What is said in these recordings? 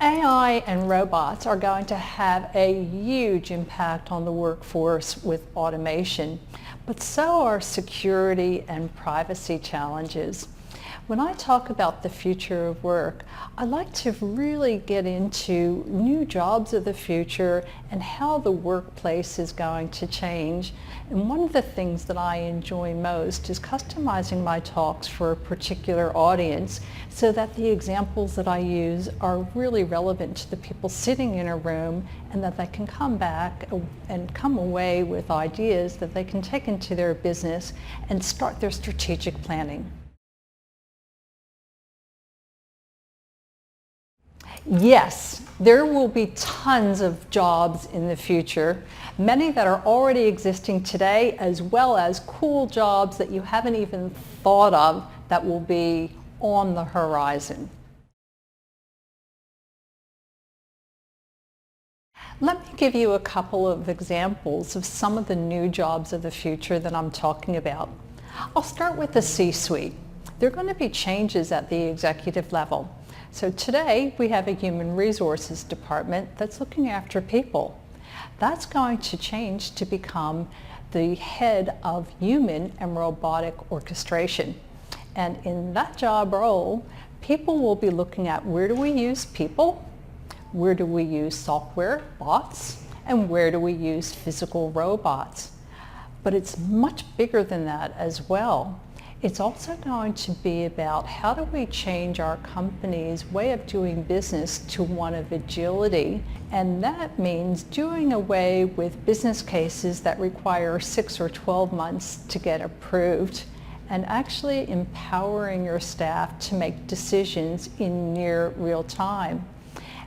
AI and robots are going to have a huge impact on the workforce with automation, but so are security and privacy challenges. When I talk about the future of work, I like to really get into new jobs of the future and how the workplace is going to change. And one of the things that I enjoy most is customizing my talks for a particular audience so that the examples that I use are really relevant to the people sitting in a room, and that they can come back and come away with ideas that they can take into their business and start their strategic planning. Yes, there will be tons of jobs in the future, many that are already existing today, as well as cool jobs that you haven't even thought of that will be on the horizon. Let me give you a couple of examples of some of the new jobs of the future that I'm talking about. I'll start with the C-suite. There are going to be changes at the executive level. So today we have a human resources department that's looking after people. That's going to change to become the head of human and robotic orchestration. And in that job role, people will be looking at where do we use people, where do we use software, bots, and where do we use physical robots. But it's much bigger than that as well. It's also going to be about how do we change our company's way of doing business to one of agility, and that means doing away with business cases that require 6 or 12 months to get approved, and actually empowering your staff to make decisions in near real time.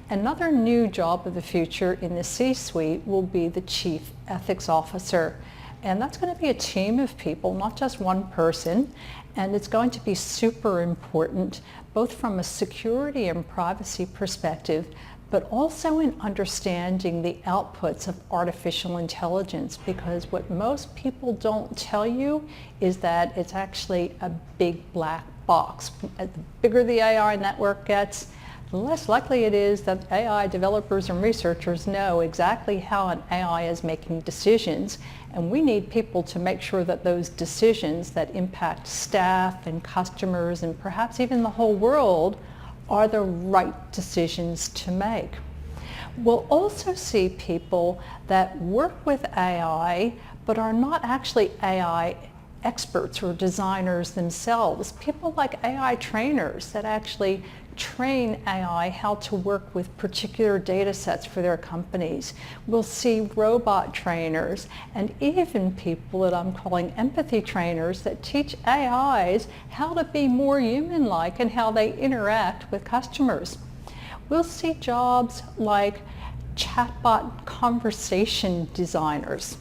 Another new job of the future in the C-suite will be the Chief Ethics Officer. And that's going to be a team of people, not just one person, and it's going to be super important, both from a security and privacy perspective, but also in understanding the outputs of artificial intelligence, because what most people don't tell you is that it's actually a big black box. The bigger the AI network gets, the less likely it is that AI developers and researchers know exactly how an AI is making decisions, and we need people to make sure that those decisions that impact staff and customers and perhaps even the whole world are the right decisions to make. We'll also see people that work with AI but are not actually AI experts or designers themselves, people like AI trainers that actually train AI how to work with particular data sets for their companies. We'll see robot trainers and even people that I'm calling empathy trainers that teach AIs how to be more human-like and how they interact with customers. We'll see jobs like chatbot conversation designers.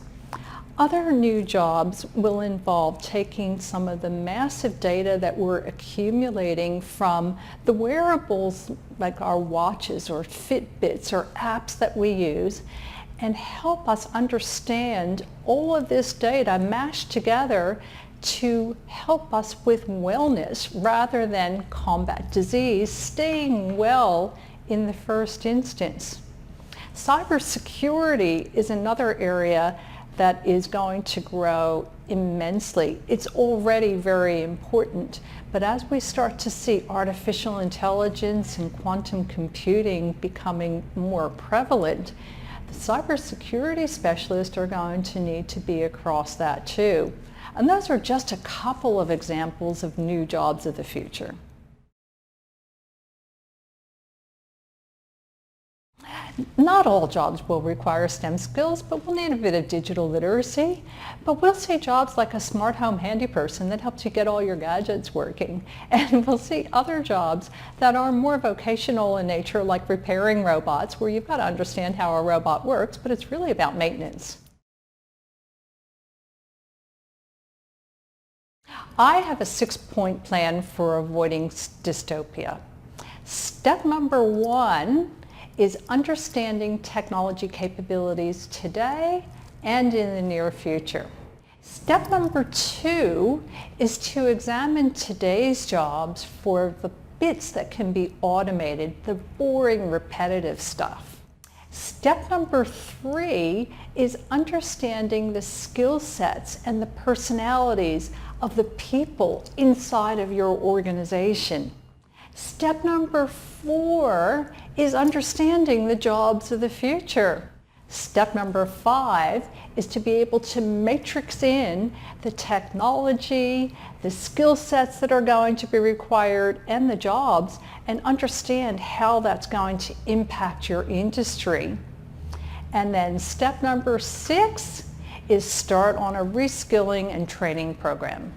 Other new jobs will involve taking some of the massive data that we're accumulating from the wearables like our watches or Fitbits or apps that we use, and help us understand all of this data mashed together to help us with wellness rather than combat disease, staying well in the first instance. Cybersecurity is another area that is going to grow immensely. It's already very important, but as we start to see artificial intelligence and quantum computing becoming more prevalent, the cybersecurity specialists are going to need to be across that too. And those are just a couple of examples of new jobs of the future. Not all jobs will require STEM skills, but we'll need a bit of digital literacy. But we'll see jobs like a smart home handy person that helps you get all your gadgets working. And we'll see other jobs that are more vocational in nature, like repairing robots, where you've got to understand how a robot works, but it's really about maintenance. I have a 6-point plan for avoiding dystopia. Step number 1 is understanding technology capabilities today and in the near future. Step number 2 is to examine today's jobs for the bits that can be automated, the boring, repetitive stuff. Step number 3 is understanding the skill sets and the personalities of the people inside of your organization. Step number 4 is understanding the jobs of the future. Step number 5 is to be able to matrix in the technology, the skill sets that are going to be required, and the jobs, and understand how that's going to impact your industry. And then step number 6 is start on a reskilling and training program.